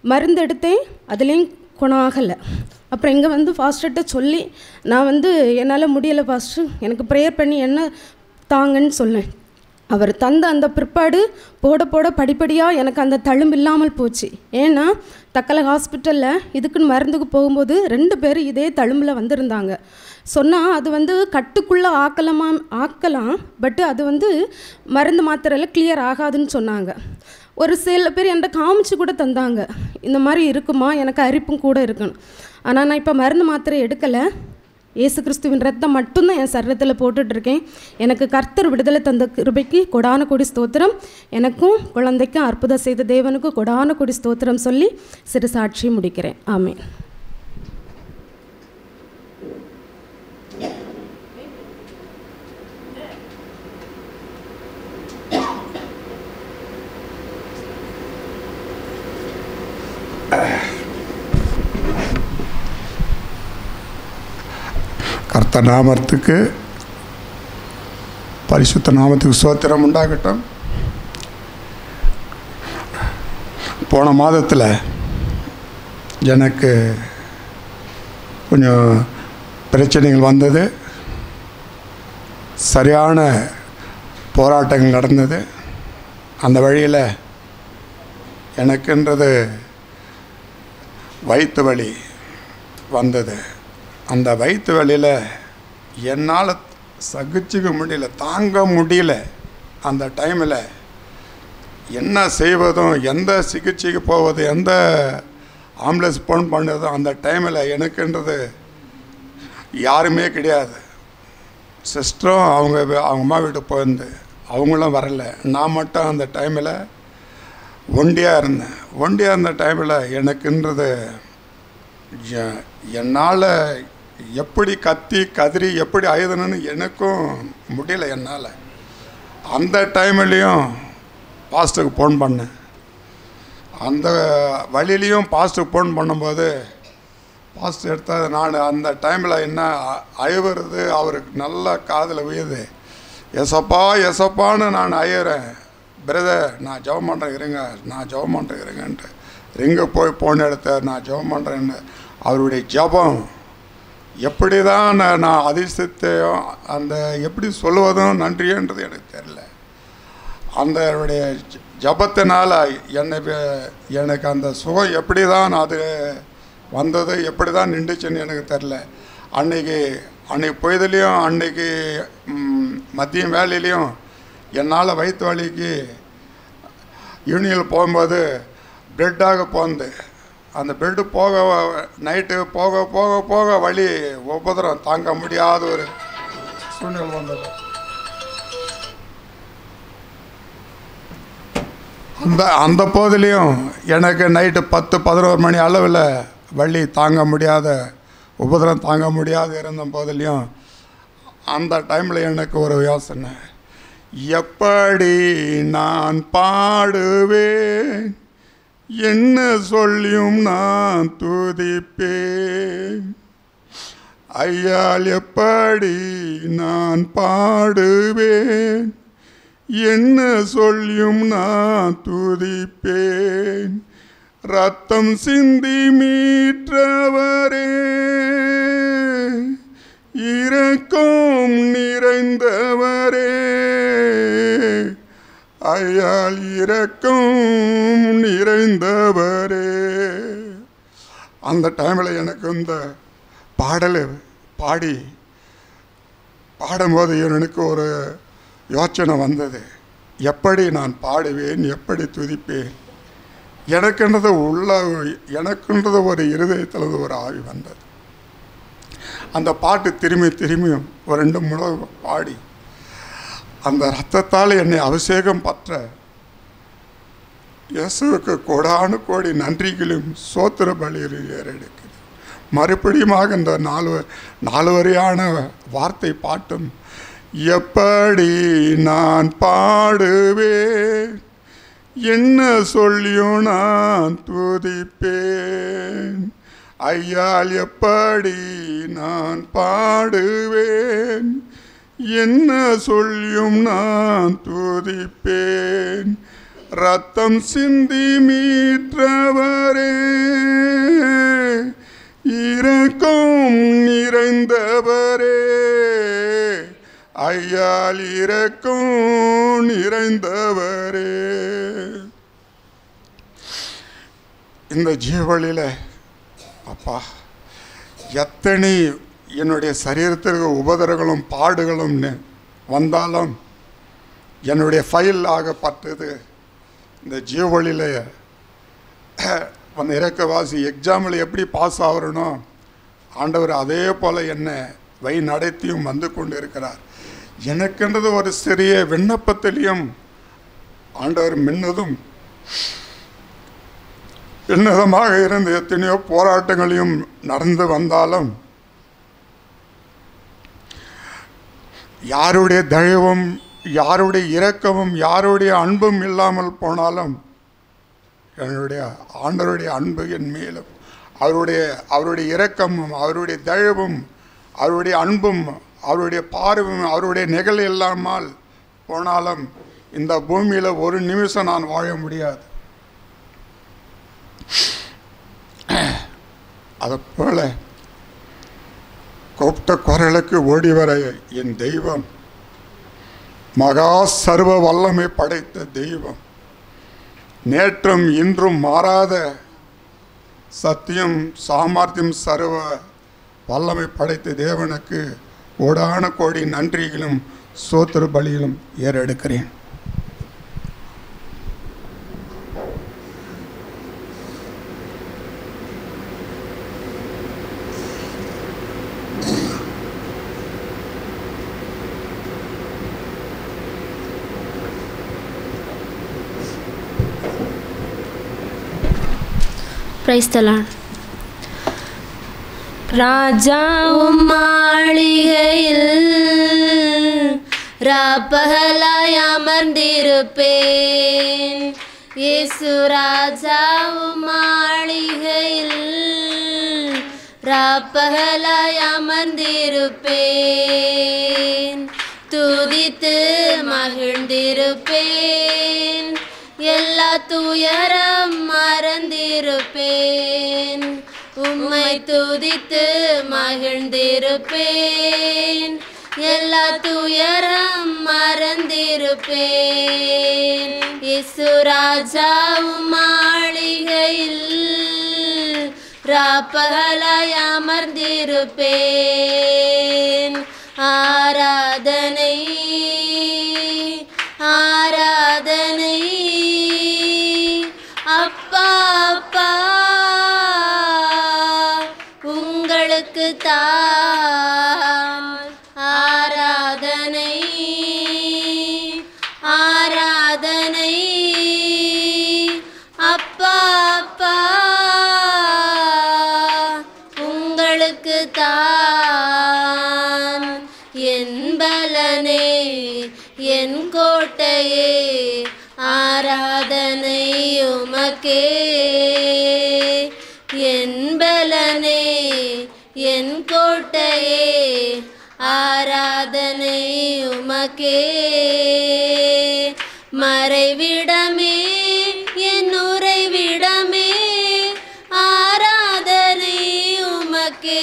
மருந்து எடுத்தேன், அதுலேயும் குணம் ஆகலை. அப்புறம் இங்கே வந்து பாஸ்டர்கிட்ட சொல்லி நான் வந்து என்னால் முடியலை பாஸ்டர், எனக்கு ப்ரேயர் பண்ணி என்ன தாங்கன்னு சொன்னேன். அவர் தந்த அந்த பிற்பாடு போட போட படிப்படியாக எனக்கு அந்த தழும்பு இல்லாமல் போச்சு. ஏன்னா தக்கலை ஹாஸ்பிட்டலில் இதுக்குன்னு மருந்துக்கு போகும்போது 2 பேர் இதே தழும்பில் வந்திருந்தாங்க. சொன்னால் அது வந்து கட்டுக்குள்ளே ஆக்கலாம், பட்டு அது வந்து மருந்து மாத்திரையில் கிளியர் ஆகாதுன்னு சொன்னாங்க. ஒரு சில பேர் என்கிட்ட காமிச்சு கூட தந்தாங்க, இந்த மாதிரி இருக்குமா, எனக்கு அரிப்பும் கூட இருக்கணும். ஆனால் நான் இப்போ மருந்து மாத்திரை எடுக்கலை, இயேசு கிறிஸ்துவின் ரத்தம் மட்டும்தான் என் சரீரத்தில் போட்டுட்ருக்கேன். எனக்கு கர்த்தர் விடுதலை தந்த கிருபைக்கு கொடான கொடி ஸ்தோத்திரம். எனக்கும் குழந்தைக்கும் அற்புதம் செய்த தேவனுக்கு கொடான கொடி ஸ்தோத்திரம் சொல்லி சிறு சாட்சியை முடிக்கிறேன். ஆமென். கர்த்தர் நாமத்துக்கு, பரிசுத்த நாமத்துக்கு ஸ்தோத்திரம் உண்டாகட்டும். போன மாதத்தில் எனக்கு கொஞ்சம் பிரச்சனைகள் வந்தது, சரியான போராட்டங்கள் நடந்தது. அந்த வழியில் எனக்குன்றது வயிற்று வலி வந்தது. அந்த வயிற்று வலியில் என்னால் சகிச்சுக்க முடியல, தாங்க முடியல. அந்த டைமில் என்ன செய்வதும், எந்த சிகிச்சைக்கு போவது, எந்த ஆம்புலன்ஸ் ஃபோன் பண்ணுறதும் அந்த டைமில் எனக்குன்றது யாருமே கிடையாது. சிஸ்டரும் அவங்க அம்மா வீட்டுக்கு போயிருந்து அவங்களும் வரலை. நான் மட்டும் அந்த டைமில் ஒண்டியாக இருந்தேன். ஒண்டியாக இருந்த டைமில் எனக்குன்றது என்னால் எப்படி கத்தி கதறி எப்படி ஆயுதணுன்னு எனக்கும் முடியல என்னால். அந்த டைம்லேயும் பாஸ்டருக்கு ஃபோன் பண்ணேன். அந்த வழியிலையும் பாஸ்டருக்கு ஃபோன் பண்ணும்போது பாஸ்டர் எடுத்தால் நான் அந்த டைமில் என்ன அழுவுறது அவருக்கு நல்லா காதில் விழுது. எசப்பா எசப்பான்னு நான் அழுகிறேன். பிரதர் நான் ஜெபம் பண்ணுறேன் இருங்க, நான் ஜெபம் பண்ணுறேன் இருங்கன்ட்டு ரிங்க போய் ஃபோன் எடுத்தார். நான் ஜெபம் பண்ணுறேன்னு அவருடைய ஜெபம் எப்படி தான் நான் அதிசயத்தையும் அந்த எப்படி சொல்லுவதும் நன்றின்றது எனக்கு தெரியல. அந்த ஜபத்தினால் எனக்கு அந்த சுகம் எப்படி தான் அது வந்தது, எப்படி தான் நின்றுச்சுன்னு எனக்கு தெரில. அன்றைக்கி பொய்துலேயும் அன்றைக்கி மதியம் வேலையிலையும் என்னால் வயிற்று வலிக்கு யூனியனில் போகும்போது பெட்டாக போந்து அந்த பெட்டு போக நைட்டு போக போக போக வலி உபதிரம் தாங்க முடியாத ஒரு சூழ்நிலை வந்தது. அந்த போதிலையும் எனக்கு நைட்டு 10-11 மணி அளவில் வலி தாங்க முடியாத உபதிரம் தாங்க முடியாத இருந்த போதிலையும் அந்த டைமில் எனக்கு ஒரு யோசனை, எப்படி நான் பாடுவேன், என்ன சொல்லியும் நான் துதிப்பேன். ஐயால் எப்படி நான் பாடுவேன், என்ன சொல்லியும் நான் துதிப்பேன். ரத்தம் சிந்தி மீற்றவரே, இரக்கம் நிறைந்தவரே, ஐயால் இரக்கம் நிறைந்தவரே. அந்த டைமில் எனக்கு இந்த பாடலை பாடும்போது எனக்கு ஒரு யோசனை வந்தது, எப்படி நான் பாடுவேன், எப்படி துதிப்பேன். எனக்குன்றது ஒரு இருதயத்தில் ஒரு ஆவி வந்தது. அந்த பாட்டு திரும்பியும் ஒரு 2 முறை பாடி அந்த ரத்தத்தால் என்னை அபிஷேகம் பற்ற இயேசுவுக்கு கோடானு கோடி நன்றிகளும் சோத்திர பலியிலும் ஏறெடுக்குது. மறுபடியுமாக இந்த 4 வரியான வார்த்தை பாட்டும், எப்படி நான் பாடுவேன், என்ன சொல்லியும் நான் துதிப்பேன். ஐயால் எப்படி நான் பாடுவேன், என்ன சொல்லியும் நான் துதிப்பேன். ரத்தம் சிந்தி மீற்றவரே, என்றால் இரக்கம் நிறைந்தவரே. இந்த ஜீவளியில் அப்பா எத்தனை என்னுடைய சரீரத்திற்கு உபதரங்களும் பாடுகளும் வந்தாலும் என்னுடைய ஃபைல் ஆகப்பட்டது இந்த ஜீவளியில் அந்த இறக்கவாசி எக்ஸாமில் எப்படி பாஸ் ஆகிறனோ ஆண்டவர் அதே போல் என்னை வழி நடத்தியும் வந்து கொண்டு இருக்கிறார். எனக்கென்றது ஒரு சிறிய விண்ணப்பத்திலையும் ஆண்டவர் மின்னதும் என்னதமாக இருந்து எத்தனையோ போராட்டங்களையும் நடந்து வந்தாலும் யாருடைய தயவும் யாருடைய இரக்கமும் யாருடைய அன்பும் இல்லாமல் போனாலும் என்னுடைய ஆண்டவருடைய அன்பு என் மேலும் அவருடைய இரக்கமும் அவருடைய தயவும் அவருடைய அன்பும் அவருடைய பார்வையும் அவருடைய நிகழ் இல்லாமல் போனாலும் இந்த பூமியில் ஒரு நிமிஷம் நான் வாழ முடியாது. அதுபோல கூப்பிட்ட குரலுக்கு ஓடி வர என் தெய்வம் மகா சர்வ வல்லமை படைத்த தெய்வம், நேற்றும் இன்றும் மாறாத சத்தியம் சாமர்த்தியம் சர்வ வல்லமை படைத்த தேவனுக்கு கோடான கோடி நன்றிகளும் சோத்திர பலியிலும் ஏறெடுக்கிறேன். Praise the Lord. ராஜாவும் மாளிகையில் ராப்பகலாய் அமர்ந்திருப்பேன். இயேசு ராஜாவும் மாளிகையில் ராப்பகலாய் அமர்ந்திருப்பேன். துதித்து மகிழ்ந்திருப்பேன். எல்லா துயரம் மறந்திருப்பேன். உம்மை துதித்து மகிழ்ந்திருப்பேன். எல்லா துயரம் மறந்திருப்பேன். இயேசு ராஜாவும் மாளிகையில் ராப்பகலாய் அமர்ந்திருப்பேன். ஆராதனை ஆராதனை அப்பா அப்பா உங்களுக்கு தான். ஆராதனை ஆராதனை அப்பா அப்பா உங்களுக்கு தான். என் பலனே என் கோட்டையே ஆராதனை உமக்கே. என் பலனே என் கோட்டையே ஆராதனை உமக்கே. மறைவிடமே என் உறைவிடமே ஆராதனை உமக்கே.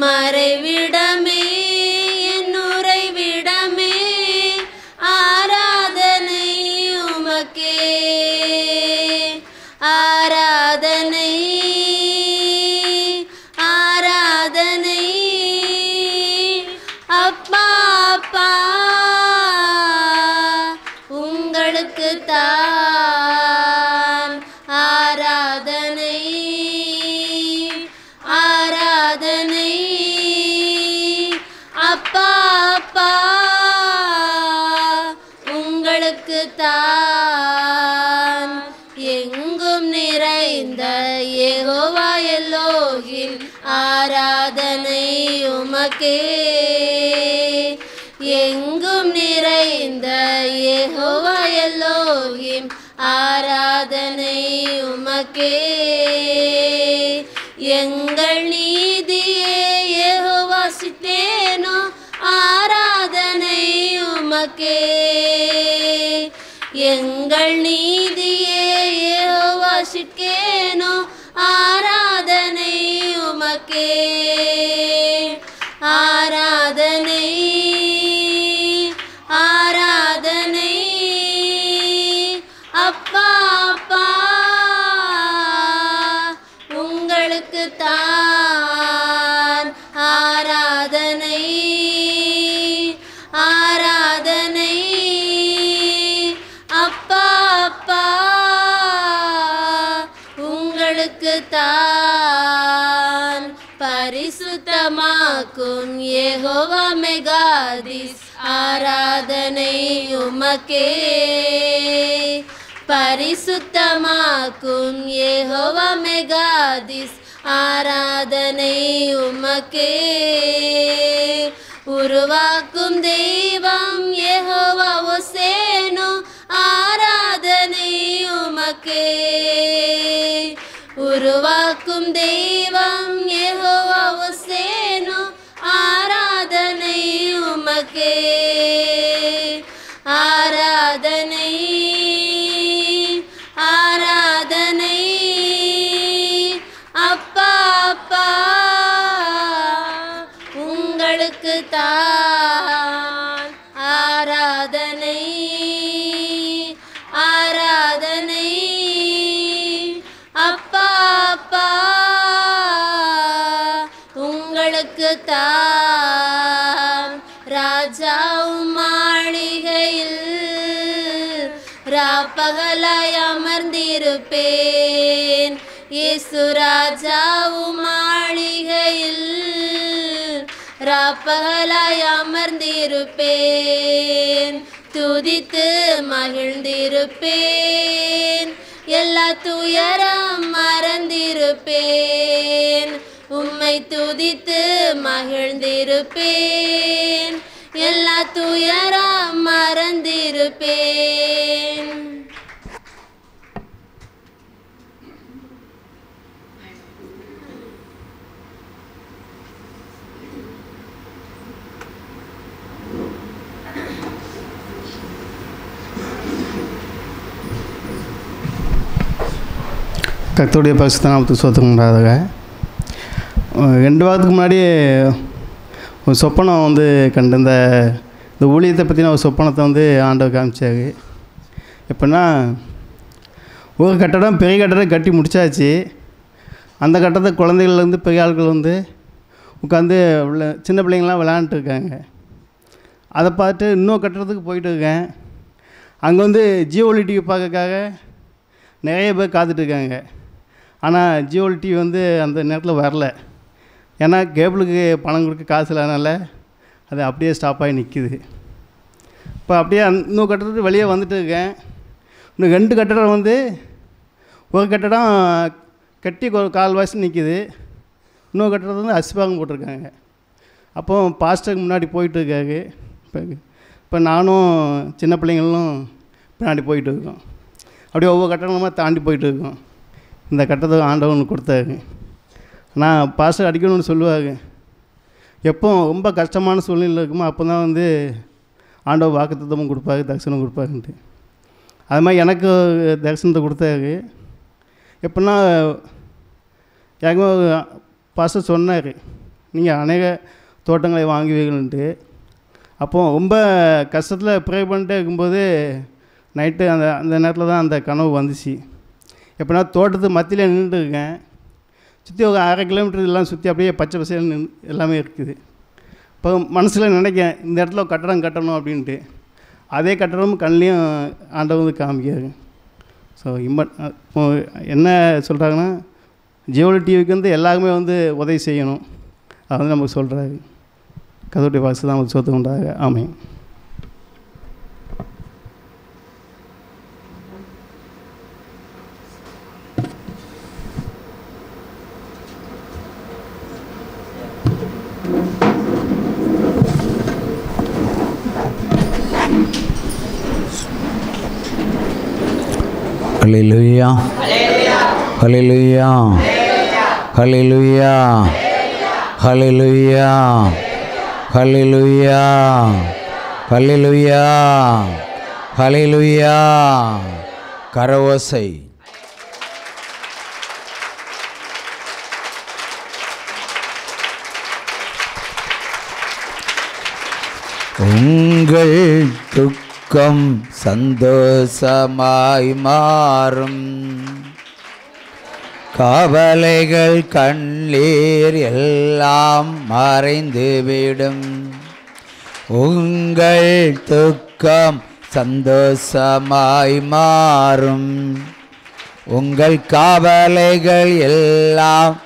மறைவிடமே என் உறைவிடமே ஆராதனை உமக்கே. ஆராதனை ஆராதனை அப்பா அப்பா உங்களுக்கு தான். ஆராதனை ஆராதனை அப்பா அப்பா உங்களுக்கு தான். எங்கும் நிறைந்த யெகோவா எல்லோகிம் ஆராதனை உமக்கே. எங்கும் நிறைந்த யெகோவா எல்லோகிம் ஆராதனை உமக்கே. எங்கள் நீதியே யெகோவா சித்தேனோ ஆராதனை உமக்கே. எங்கள் நீதியே யெகோவா சிக்கேனோ ஆராதனை உமக்கே. ஆராதனை உங்களுக்கு தான் பரிசுத்தமாக்கும் யெகோவா மெகாதிஸ் ஆராதனை உமக்கே பரிசுத்தமாக்கும் யெகோவா மெகாதிஸ் ஆராதனை உமக்கே உருவாக்கும் தெய்வம் யெகோவா ஒசேனோ ஆராதனை உமக்கே உருவாக்கும் தெய்வம் யெகோவா ஒசேனோ ஆராதனை உமக்கே ஆராதனை ஆராதனை அப்பா அப்பா உங்களுக்கு தான் ஆராதனை ஆராதனை அப்பா அப்பா உங்களுக்கு தான் ராஜாவும் மாளிகையில் ராப்பகலாய் அமர்ந்திருப்பேன் இயேசு ராஜாவும் மாளிகையில் ராப்பகலாய் அமர்ந்திருப்பேன் துதித்து மகிழ்ந்திருப்பேன் எல்லா துயரம் மறந்திருப்பேன் உம்மை துதித்து மகிழ்ந்திருப்பேன் எல்லா துயரம் மறந்திருப்பேன் கர்த்தருடைய பரிசுத்த நாமத்துக்கு ஸ்தோத்திரம் உண்டாவதாக. 2 வாரத்துக்கு முன்னாடி ஒரு சொப்பனம் வந்து கண்டு இந்த ஊழியத்தை பற்றின ஒரு சொப்பனத்தை வந்து ஆண்டவர் காமிச்சார். எப்படின்னா ஒரு கட்டடம் பெரிய கட்டடம் கட்டி முடித்தாச்சு. அந்த கட்டத்தை குழந்தைகள்லேருந்து பெரிய ஆட்கள் வந்து உட்காந்து சின்ன பிள்ளைங்களாம் விளையாண்டுருக்காங்க. அதை பார்த்து இன்னொரு கட்டடத்துக்கு போயிட்டு இருக்கேன். அங்கே வந்து ஜியோலி டிவி பார்க்கறதுக்காக நிறைய பேர் காத்துட்ருக்காங்க. ஆனால் ஜியோலி டிவி வந்து அந்த நேரத்தில் வரல. ஏன்னா கேபிளுக்கு பணம் கொடுக்க காசு இல்லாதனால அது அப்படியே ஸ்டாப் ஆகி நிற்கிது. இப்போ அப்படியே இன்னொரு கட்டடத்துக்கு வெளியே வந்துட்டு இருக்கேன். இன்னும் 2 கட்டடம் வந்து ஒரு கட்டடம் கட்டி ஒரு 1/4 வயசு நிற்கிது. இன்னொரு கட்டடத்தில் வந்து அசிபாகம் போட்டிருக்காங்க. அப்போ பாஸ்டருக்கு முன்னாடி போயிட்டுருக்காரு. இப்போ நானும் சின்ன பிள்ளைங்களும் பின்னாடி போயிட்டு இருக்கோம். அப்படியே ஒவ்வொரு கட்டணமாக தாண்டி போயிட்டு இருக்கோம். இந்த கட்டத்தை ஆண்டவன் கொடுத்தாரு. நான் பாஸ்டர் அடிக்கணும்னு சொல்லுவாங்க. எப்போ ரொம்ப கஷ்டமான சூழ்நிலை இருக்குமோ அப்போ தான் வந்து ஆண்டவர் வாக்குத்தத்தமும் கொடுப்பாரு, தரிசனம் கொடுப்பாருன்ட்டு. அது மாதிரி எனக்கு தரிசனத்தை கொடுத்தாரு. எப்படின்னா எனக்கு பாஸ்டர் சொன்னார், நீங்கள் அநேக தோட்டங்களை வாங்குவீங்கன்ட்டு. அப்போது ரொம்ப கஷ்டத்தில் ப்ரே பண்ணிட்டே இருக்கும்போது நைட்டு அந்த நேரத்தில் தான் அந்த கனவு வந்துச்சு. எப்படின்னா தோட்டத்து மத்தியில் நின்றுருக்கேன். சுற்றி ஒரு 1/2 கிலோமீட்டர் எல்லாம் சுற்றி அப்படியே பச்சை பசேல்னு எல்லாமே இருக்குது. இப்போ மனசில் நினைக்கேன் இந்த இடத்துல கட்டடம் கட்டணும் அப்படின்ட்டு. அதே கட்டடமும் கண்லேயும் ஆண்டவர் வந்து காமிக்காரு. ஸோ இப்போ என்ன சொல்கிறாங்கன்னா ஜியோலி டிவிக்கு வந்து எல்லாருமே வந்து உதவி செய்யணும். அது வந்து நமக்கு சொல்கிறாரு. கர்த்தருடைய வாசு தான் நமக்கு சொத்து உண்டாக. ஆமென். ஹல்லேலூயா ஹல்லேலூயா ஹல்லேலூயா ஹல்லேலூயா ஹல்லேலூயா ஹல்லேலூயா ஹல்லேலூயா. கரவோசை. உங்கள் துக்கம் சந்தோஷமாய் மாறும், கவலைகள் கண்ணீர் எல்லாம் மறைந்துவிடும். உங்கள் துக்கம் சந்தோஷமாய் மாறும், உங்கள் கவலைகள் எல்லாம்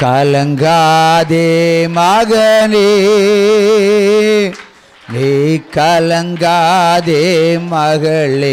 கலங்காதே மகனே, நீ கலங்காதே மகளே.